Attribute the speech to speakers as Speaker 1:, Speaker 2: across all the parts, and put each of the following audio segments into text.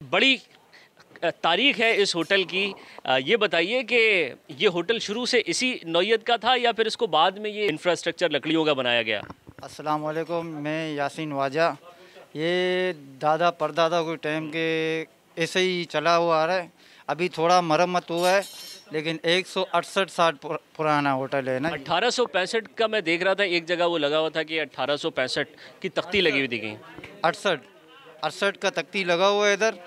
Speaker 1: बड़ी तारीख है इस होटल की। ये बताइए कि ये होटल शुरू से इसी नौइयत का था या फिर इसको बाद में ये इंफ्रास्ट्रक्चर लकड़ियों का बनाया गया?
Speaker 2: अस्सलाम वालेकुम, मैं यासीन वाजा। ये दादा परदादा के टाइम के ऐसे ही चला हुआ आ रहा है। अभी थोड़ा मरम्मत हुआ है, लेकिन 168 साल पुराना होटल है ना।
Speaker 1: 1865 का मैं देख रहा था, एक जगह वो लगा हुआ था कि 1865 की तख्ती लगी हुई दिखी।
Speaker 2: 68 का तख्ती लगा हुआ है इधर।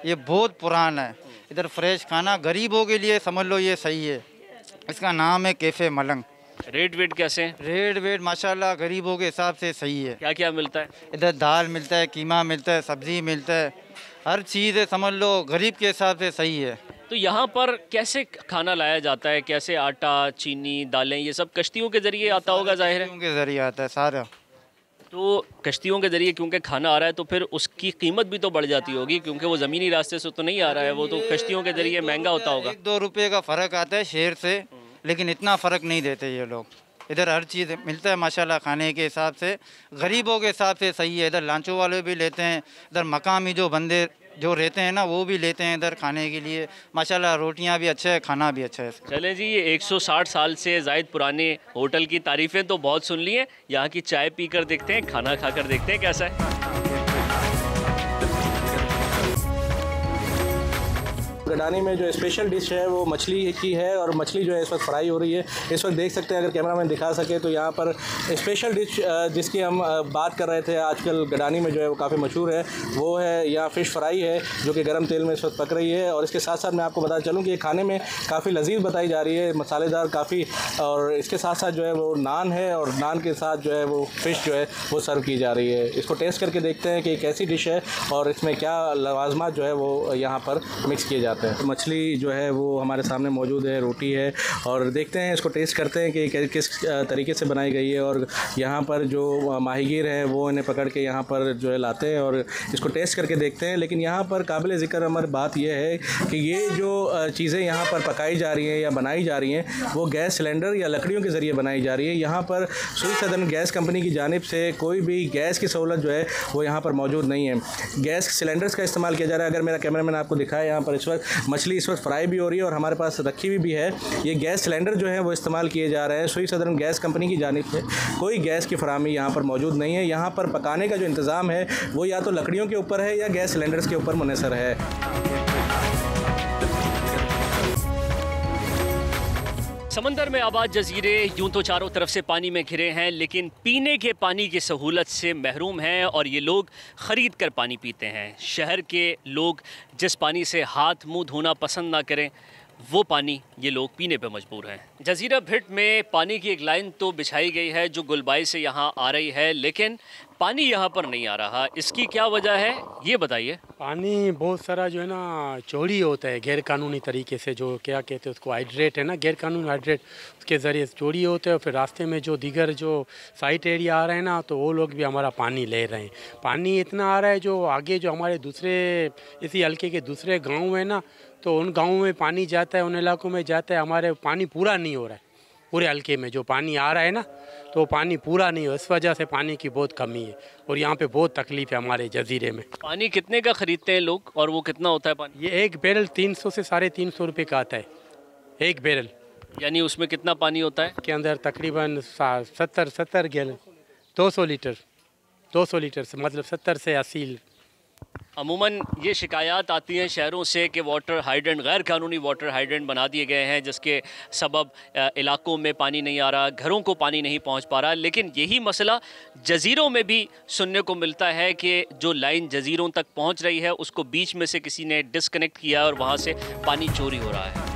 Speaker 2: ये बहुत पुराना है। इधर फ्रेश खाना गरीबों के लिए समझ लो ये सही है। इसका नाम है कैफ़े मलंग।
Speaker 1: रेट वेट कैसे हैं?
Speaker 2: रेट वेट माशाल्लाह गरीबों के हिसाब से सही है।
Speaker 1: क्या क्या मिलता है
Speaker 2: इधर? दाल मिलता है, कीमा मिलता है, सब्ज़ी मिलता है, हर चीज़ है, समझ लो गरीब के हिसाब से सही है।
Speaker 1: तो यहाँ पर कैसे खाना लाया जाता है? कैसे आटा, चीनी, दालें, ये सब कश्तियों के ज़रिए आता होगा ज़ाहिर है?
Speaker 2: कश्तियों के ज़रिए आता है सारा।
Speaker 1: तो कश्तियों के ज़रिए क्योंकि खाना आ रहा है तो फिर उसकी कीमत भी तो बढ़ जाती होगी, क्योंकि वो ज़मीनी रास्ते से तो नहीं आ रहा है, वो तो कश्तियों के ज़रिए महंगा होता होगा।
Speaker 2: 1-2 रुपये का फ़र्क आता है शहर से, लेकिन इतना फ़र्क नहीं देते ये लोग। इधर हर चीज़ मिलता है माशाल्लाह खाने के हिसाब से, गरीबों के हिसाब से सही है। इधर लांचों वाले भी लेते हैं, इधर मकामी जो बंदे जो रहते हैं ना वो भी लेते हैं इधर खाने के लिए। माशाल्लाह रोटियां भी अच्छा है, खाना भी अच्छा है।
Speaker 1: चलें जी, ये 160 साल से ज़ायद पुराने होटल की तारीफ़ें तो बहुत सुन ली हैं, यहाँ की चाय पी कर देखते हैं, खाना खा कर देखते हैं कैसा है।
Speaker 3: गडानी में जो स्पेशल डिश है वो मछली की है और मछली जो है इस वक्त फ्राई हो रही है। इस वक्त देख सकते हैं, अगर कैमरामैन दिखा सके तो यहाँ पर स्पेशल डिश जिसकी हम बात कर रहे थे आजकल गडानी में जो है वो काफ़ी मशहूर है, वो है यहाँ फ़िश फ्राई है जो कि गर्म तेल में इस वक्त पक रही है। और इसके साथ साथ मैं आपको बता चलूँ कि ये खाने में काफ़ी लजीज बताई जा रही है, मसालेदार काफ़ी। और इसके साथ साथ जो है वो नान है और नान के साथ जो है वो फ़िश जो है वो सर्व की जा रही है। इसको टेस्ट करके देखते हैं कि एक ऐसी डिश है और इसमें क्या लवाजमात जो है वो यहाँ पर मिक्स किए जाते हैं। तो मछली जो है वो हमारे सामने मौजूद है, रोटी है, और देखते हैं इसको टेस्ट करते हैं कि किस तरीके से बनाई गई है। और यहाँ पर जो माहीगीर हैं वो इन्हें पकड़ के यहाँ पर जो है लाते हैं और इसको टेस्ट करके देखते हैं। लेकिन यहाँ पर काबिल ज़िक्र हमारी बात यह है कि ये जो चीज़ें यहाँ पर पकाई जा रही हैं या बनाई जा रही हैं वो गैस सिलेंडर या लकड़ियों के ज़रिए बनाई जा रही है। यहाँ पर सुई सदन गैस कंपनी की जानिब से कोई भी गैस की सहूलत जो है वो यहाँ पर मौजूद नहीं है। गैस सिलेंडर्स का इस्तेमाल किया जा रहा है। अगर मेरा कैमरामैन आपको दिखाए, यहाँ पर इस वक्त मछली इस वक्त फ्राई भी हो रही है और हमारे पास रखी हुई भी है। ये गैस सिलेंडर जो है वो इस्तेमाल किए जा रहे हैं। सुई सदर्न गैस कंपनी की जानिब से कोई गैस की फराहमी यहाँ पर मौजूद नहीं है। यहाँ पर पकाने का जो इंतज़ाम है वो या तो लकड़ियों के ऊपर है या गैस सिलेंडर्स के ऊपर मुनहसर है।
Speaker 1: समंदर में आबाद जजीरे यूं तो चारों तरफ से पानी में घिरे हैं, लेकिन पीने के पानी की सहूलत से महरूम हैं और ये लोग ख़रीद कर पानी पीते हैं। शहर के लोग जिस पानी से हाथ मुंह धोना पसंद ना करें वो पानी ये लोग पीने पे मजबूर हैं। जजीरा भिट में पानी की एक लाइन तो बिछाई गई है जो गुलबाई से यहाँ आ रही है, लेकिन पानी यहाँ पर नहीं आ रहा। इसकी क्या वजह है ये बताइए।
Speaker 4: पानी बहुत सारा जो है ना चोरी होता है गैर कानूनी तरीके से, जो क्या कहते हैं उसको हाइड्रेट है ना, गैर कानूनी हाइड्रेट, उसके ज़रिए चोरी होते हैं। और फिर रास्ते में जो दीगर जो साइट एरिया आ रहे हैं ना, तो वो लोग भी हमारा पानी ले रहे हैं। पानी इतना आ रहा है जो आगे जो हमारे दूसरे इसी हल्के के दूसरे गाँव है ना, तो उन गाँव में पानी जाता है, उन इलाकों में जाता है। हमारे पानी पूरा नहीं हो रहा है। पूरे हल्के में जो पानी आ रहा है ना, तो पानी पूरा नहीं हो, इस वजह से पानी की बहुत कमी है और यहाँ पे बहुत तकलीफ है हमारे जजीरे में।
Speaker 1: पानी कितने का ख़रीदते हैं लोग और वो कितना होता है पानी?
Speaker 4: ये एक बैरल 300 से 350 रुपये का आता है, एक बैरल।
Speaker 1: यानी उसमें कितना पानी होता है?
Speaker 4: के अंदर तकरीबन 70 गैलन, 200 लीटर से मतलब 70 से 80।
Speaker 1: अमूमन ये शिकायत आती हैं शहरों से कि वाटर हाइड्रेंट, गैर कानूनी वाटर हाइड्रेंट बना दिए गए हैं, जिसके सबब इलाकों में पानी नहीं आ रहा, घरों को पानी नहीं पहुंच पा रहा। लेकिन यही मसला जजीरों में भी सुनने को मिलता है कि जो लाइन जजीरों तक पहुंच रही है उसको बीच में से किसी ने डिस्कनेक्ट किया और वहाँ से पानी चोरी हो रहा है।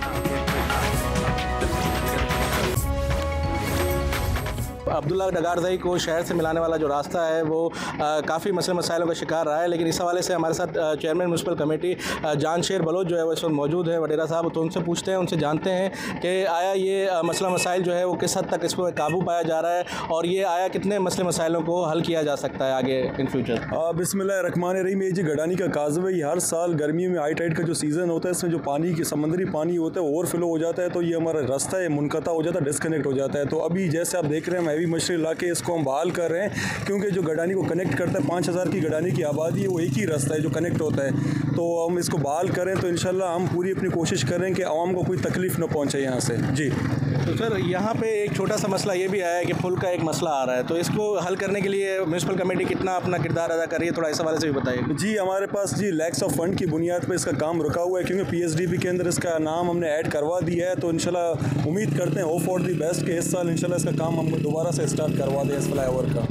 Speaker 3: अब्दुल्ला डगारदही को शहर से मिलाने वाला जो रास्ता है वो काफ़ी मसले मसाइलों का शिकार रहा है। लेकिन इस हवाले से हमारे साथ chairman municipal committee Jansher Baloch जो है वो इस वक्त मौजूद है, वडेरा साहब। तो उनसे पूछते हैं, उनसे जानते हैं कि आया ये मसला मसाइल जो है वो किस हद तक इस पर काबू पाया जा रहा है और ये आया कितने मसले मसाइलों को हल किया जा सकता है आगे इन फ्यूचर।
Speaker 5: बिस्मिल्लाहिर्रहमानिर्रहीम। ये जी गडानी का काज़ब है। हर साल गर्मियों में हाई टाइड का जो सीज़न होता है, इसमें जो पानी की समुद्री पानी होता है ओवरफ्लो हो जाता है, तो ये हमारा रास्ता है मुनक़ता हो जाता है, डिस्कनेक्ट हो जाता है। तो अभी जैसे आप देख रहे हैं, मैं गरीब मछली ला के इसको हम बहाल कर रहे हैं, क्योंकि जो गडानी को कनेक्ट करता है 5000 की गडानी की आबादी है, वो एक ही रास्ता है जो कनेक्ट होता है। तो हम इसको बहाल करें तो इंशाल्लाह हम पूरी अपनी कोशिश करें कि आवाम को कोई तकलीफ़ न पहुँचे यहाँ से। जी
Speaker 3: तो सर यहाँ पे एक छोटा सा मसला ये भी आया है कि पुल का एक मसला आ रहा है, तो इसको हल करने के लिए म्यूनसिपल कमेटी कितना अपना किरदार अदा कर रही है, थोड़ा इस हवाले से भी बताइए।
Speaker 5: जी हमारे पास जी लैक्स ऑफ फंड की बुनियाद पर इसका काम रुका हुआ है, क्योंकि PSDB के अंदर इसका नाम हमने ऐड करवा दिया है। तो इंशाल्लाह उम्मीद करते हैं होप फॉर दी बेस्ट के इस साल इंशाल्लाह इसका काम हम दोबारा से स्टार्ट करवा दें इस फ्लाईओवर का।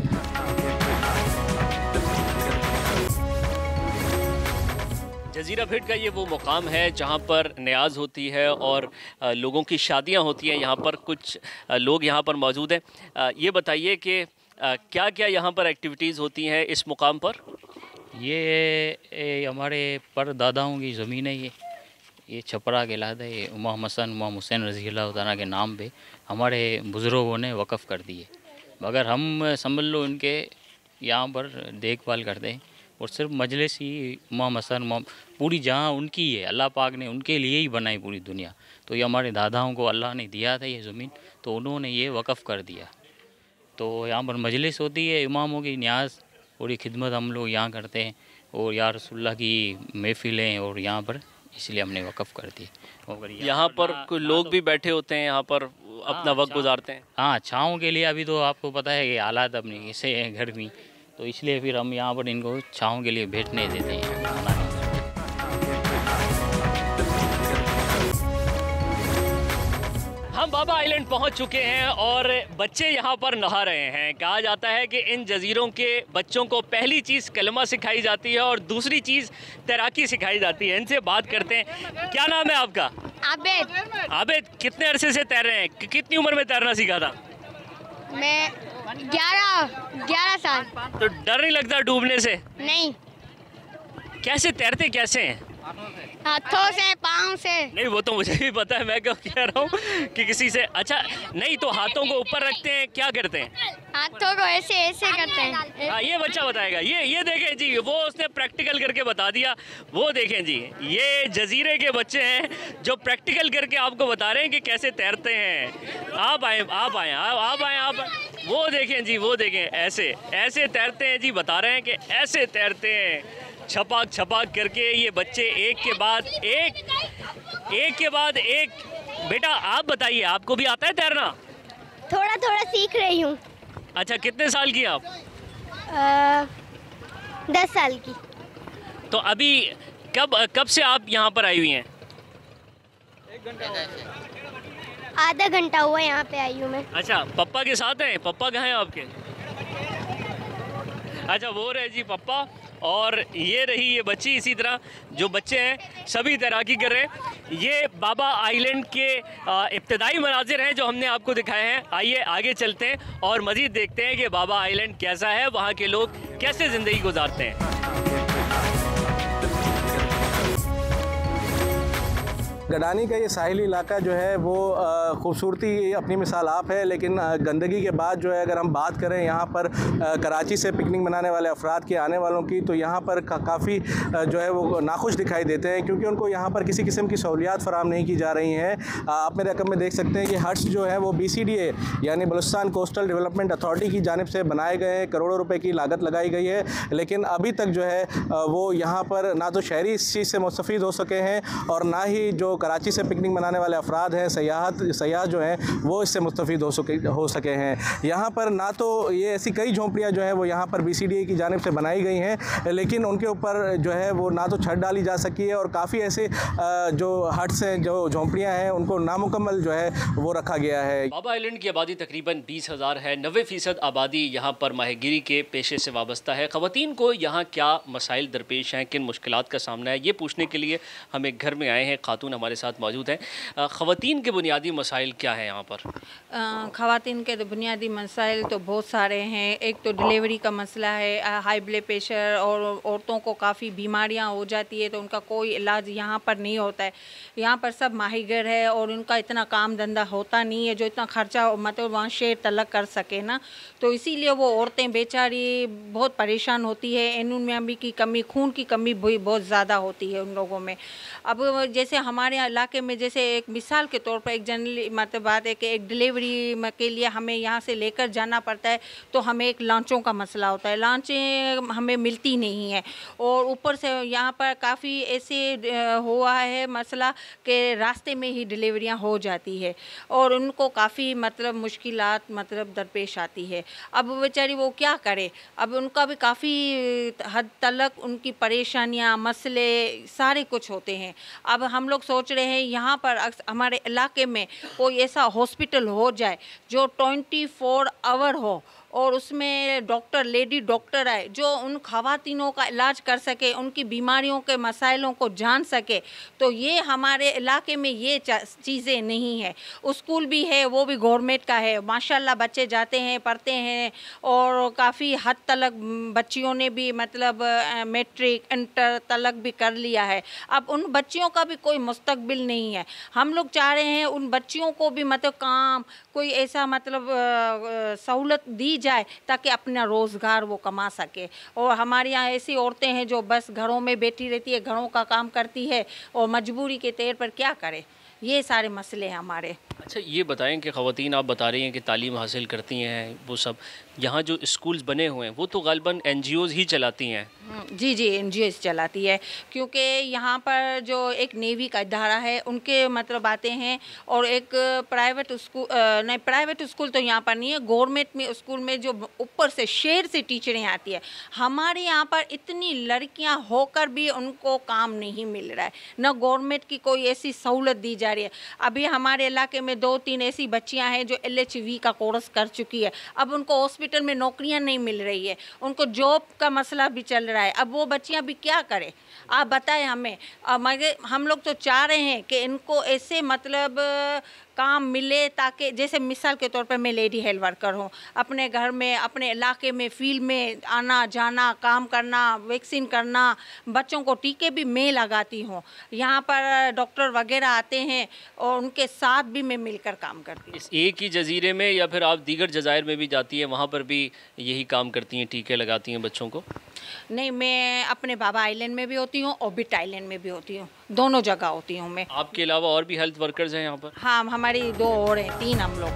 Speaker 1: जज़ीरा भिट का ये वो मुकाम है जहाँ पर न्याज होती है और लोगों की शादियाँ होती हैं। यहाँ पर कुछ लोग यहाँ पर मौजूद हैं। ये बताइए कि क्या क्या यहाँ पर एक्टिविटीज़ होती हैं इस मुकाम पर?
Speaker 6: ये हमारे परदादाओं की ज़मीन है। ये छपरा के इलाका है। ये इमाम हसन इमाम हुसैन रज़ी अल्लाह तआला के नाम पे हमारे बुज़ुर्गों ने वक़फ़ कर दिए, मगर हम समझ लो इनके यहाँ पर देखभाल करते हैं। और सिर्फ मजलिस ही इमाम हसन इमाम पूरी जहाँ उनकी है, अल्लाह पाक ने उनके लिए ही बनाई पूरी दुनिया। तो ये हमारे दादाओं को अल्लाह ने दिया था ये ज़मीन, तो उन्होंने ये वक़फ़ कर दिया। तो यहाँ पर मजलिस होती है, इमामों की न्याज पूरी खिदमत हम लोग यहाँ करते हैं, और या रसूलुल्लाह की महफ़िलें और यहाँ पर इसलिए हमने वक़फ़ कर दी। और
Speaker 1: यहाँ पर कोई लोग भी बैठे होते हैं, यहाँ पर अपना वक्त गुजारते हैं।
Speaker 6: हाँ, छाँव के लिए अभी तो आपको पता है कि हालात अपने ऐसे हैं गर्मी, तो इसलिए फिर हम यहाँ पर इनको छाँव के लिए बैठने देते हैं, खाना नहीं।
Speaker 1: हम बाबा आइलैंड पहुंच चुके हैं और बच्चे यहाँ पर नहा रहे हैं। कहा जाता है कि इन जजीरों के बच्चों को पहली चीज़ कलमा सिखाई जाती है और दूसरी चीज़ तैराकी सिखाई जाती है। इनसे बात करते हैं। क्या नाम है आपका?
Speaker 7: आबिद।
Speaker 1: आबिद, कितने अरसे से तैर रहे हैं? कितनी उम्र में तैरना सीखा था?
Speaker 7: मैं 11 साल।
Speaker 1: तो डर नहीं लगता डूबने से?
Speaker 7: नहीं।
Speaker 1: कैसे तैरते कैसे हैं?
Speaker 7: हाथों से, पाँव से।
Speaker 1: नहीं, वो तो मुझे भी पता है, मैं क्यों कह रहा हूँ कि किसी से। अच्छा, नहीं तो हाथों को ऊपर रखते हैं, क्या करते हैं?
Speaker 7: हाथों को ऐसे ऐसे करते हैं।
Speaker 1: हाँ, ये बच्चा बताएगा। ये देखें जी, वो उसने प्रैक्टिकल करके बता दिया। वो देखें जी, ये जजीरे के बच्चे हैं जो प्रैक्टिकल करके आपको बता रहे हैं कि कैसे तैरते हैं। आप आए। वो देखें जी, वो देखें, ऐसे तैरते हैं जी, बता रहे हैं कि ऐसे तैरते हैं, छपाक करके। ये बच्चे एक के बाद एक। बेटा आप बताइए, आपको भी आता है तैरना?
Speaker 7: थोड़ा थोड़ा सीख रही हूँ।
Speaker 1: अच्छा, कितने साल की आप?
Speaker 7: 10 साल की।
Speaker 1: तो अभी कब से आप यहाँ पर आई हुई हैं?
Speaker 7: आधा घंटा हुआ यहाँ पे आई हूँ मैं।
Speaker 1: अच्छा, पप्पा के साथ हैं? पप्पा कहाँ हैं आपके? अच्छा, वो रहे जी पप्पा, और ये रही ये बच्ची। इसी तरह जो बच्चे हैं सभी तैराकी कर रहे हैं। ये बाबा आइलैंड के इब्तदाई मनाजिर हैं जो हमने आपको दिखाए हैं। आइए आगे चलते हैं और मज़ीद देखते हैं कि बाबा आइलैंड कैसा है, वहाँ के लोग कैसे ज़िंदगी गुजारते हैं।
Speaker 3: गडानी का ये साहिली इलाका जो है वो खूबसूरती अपनी मिसाल आप है, लेकिन गंदगी के बाद जो है अगर हम बात करें यहाँ पर कराची से पिकनिक मनाने वाले अफराद के आने वालों की, तो यहाँ पर काफ़ी जो है वो नाखुश दिखाई देते हैं, क्योंकि उनको यहाँ पर किसी किस्म की सहूलियात फराम नहीं की जा रही हैं। आप मेरे रकम में देख सकते हैं कि हट्स जो है वो BCDA यानी बलूचिस्तान कोस्टल डेवलपमेंट अथॉरिटी की जानिब से बनाए गए हैं, करोड़ों रुपये की लागत लगाई गई है, लेकिन अभी तक जो है वो यहाँ पर ना तो शहरी इस चीज़ से मुस्तफ़ीद हो सके हैं और ना ही जो कराची से पिकनिक मनाने वाले अफराद हैं, सयाह जो हैं वो इससे मुस्तफ़ीद हो सके हैं। यहाँ पर ना तो ये ऐसी कई झोंपड़ियाँ जो हैं वो यहाँ पर BCDA की जानिब से बनाई गई हैं, लेकिन उनके ऊपर जो है वो ना तो छत डाली जा सकी है, और काफ़ी ऐसे जो हट्स हैं, जो झोंपड़ियाँ हैं, उनको नामुकम्मल जो है वो रखा गया है।
Speaker 1: बाबा आइलैंड की आबादी तकरीबन 20,000 है। 90% आबादी यहाँ पर माहिगिरी के पेशे से वाबस्ता है। ख़वातीन को यहाँ क्या मसाइल दरपेश हैं, किन मुश्किलात का सामना है, ये पूछने के लिए हम एक घर में आए हैं। खातून हमारे साथ मौजूद हैं। ख़वातीन के बुनियादी मसाइल क्या हैं यहाँ पर?
Speaker 8: ख़वातीन के बुनियादी मसाइल तो बहुत सारे हैं। एक तो डिलीवरी का मसला है, हाई ब्लड प्रेशर, और औरतों को काफ़ी बीमारियाँ हो जाती है तो उनका कोई इलाज यहाँ पर नहीं होता है। यहाँ पर सब माहिर है और उनका इतना काम धंधा होता नहीं है जो इतना ख़र्चा मतलब वहाँ शेर तलक कर सके ना, तो इसीलिए वो औरतें बेचारी बहुत परेशान होती है। इम्यून की कमी, खून की कमी भी बहुत ज़्यादा होती है उन लोगों में। अब जैसे हमारे इलाके में जैसे एक मिसाल के तौर पर एक जनरली मतलब बात है कि एक डिलीवरी के लिए हमें यहाँ से लेकर जाना पड़ता है, तो हमें एक लांचों का मसला होता है, लांचें हमें मिलती नहीं है। और ऊपर से यहाँ पर काफ़ी ऐसे हुआ है मसला कि रास्ते में ही डिलीवरियाँ हो जाती है और उनको काफ़ी मतलब मुश्किलात मतलब दरपेश आती है। अब बेचारी वो क्या करे, अब उनका भी काफ़ी हद तक उनकी परेशानियाँ मसले सारे कुछ होते हैं। अब हम लोग सोच रहे हैं यहाँ पर हमारे इलाके में कोई ऐसा हॉस्पिटल हो जाए जो 24 आवर हो और उसमें डॉक्टर लेडी डॉक्टर आए जो उन ख़वातीनों का इलाज कर सके, उनकी बीमारियों के मसाइलों को जान सके। तो ये हमारे इलाके में ये चीज़ें नहीं है। स्कूल भी है, वो भी गवर्नमेंट का है, माशाल्लाह बच्चे जाते हैं पढ़ते हैं और काफ़ी हद तक बच्चियों ने भी मतलब मैट्रिक इंटर तलक भी कर लिया है। अब उन बच्चियों का भी कोई मुस्तकबिल नहीं है। हम लोग चाह रहे हैं उन बच्चियों को भी मतलब काम कोई ऐसा मतलब सहूलत दी जाए ताकि अपना रोज़गार वो कमा सके। और हमारे यहाँ ऐसी औरतें हैं जो बस घरों में बैठी रहती है, घरों का काम करती है और मजबूरी के तौर पर क्या करे। ये सारे मसले हैं हमारे।
Speaker 1: अच्छा ये बताएं कि ख़वातीन आप बता रही हैं कि तालीम हासिल करती हैं, वो सब यहाँ जो स्कूल्स बने हुए हैं वो तो गालिबन NGOs ही चलाती हैं।
Speaker 8: जी जी NGOs चलाती है, क्योंकि यहाँ पर जो एक नेवी का इदारा है उनके मतलब आते हैं और एक प्राइवेट स्कूल नहीं प्राइवेट स्कूल तो यहाँ पर नहीं है, गवर्नमेंट में स्कूल में जो ऊपर से शहर से टीचरें आती है। हमारे यहाँ पर इतनी लड़कियाँ होकर भी उनको काम नहीं मिल रहा है, न गवर्नमेंट की कोई ऐसी सहूलत दी जा रही है। अभी हमारे इलाके में 2-3 ऐसी बच्चियाँ हैं जो LHV का कोर्स कर चुकी है, अब उनको हॉस्पिटल में नौकरियां नहीं मिल रही है, उनको जॉब का मसला भी चल रहा है। अब वो बच्चियां भी क्या करें, आप बताएं हमें। मगर हम लोग तो चाह रहे हैं कि इनको ऐसे मतलब काम मिले ताकि जैसे मिसाल के तौर पर मैं लेडी हेल्थ वर्कर हूँ, अपने घर में अपने इलाके में फील्ड में आना जाना काम करना वैक्सीन करना, बच्चों को टीके भी मैं लगाती हूँ, यहाँ पर डॉक्टर वगैरह आते हैं और उनके साथ भी मैं मिलकर काम करती हूँ।
Speaker 1: इस एक ही जजीरे में या फिर आप दीगर जजायर में भी जाती हैं, वहाँ पर भी यही काम करती हैं, टीके लगाती हैं बच्चों को?
Speaker 8: नहीं, मैं अपने बाबा आइलैंड में भी होती हूँ और बिट आइलैंड में भी होती हूँ, दोनों जगह होती हूँ मैं।
Speaker 1: आपके अलावा और भी हेल्थ वर्कर्स हैं यहाँ पर?
Speaker 8: हाँ, हमारी 2 और हैं, 3 हम लोग हैं।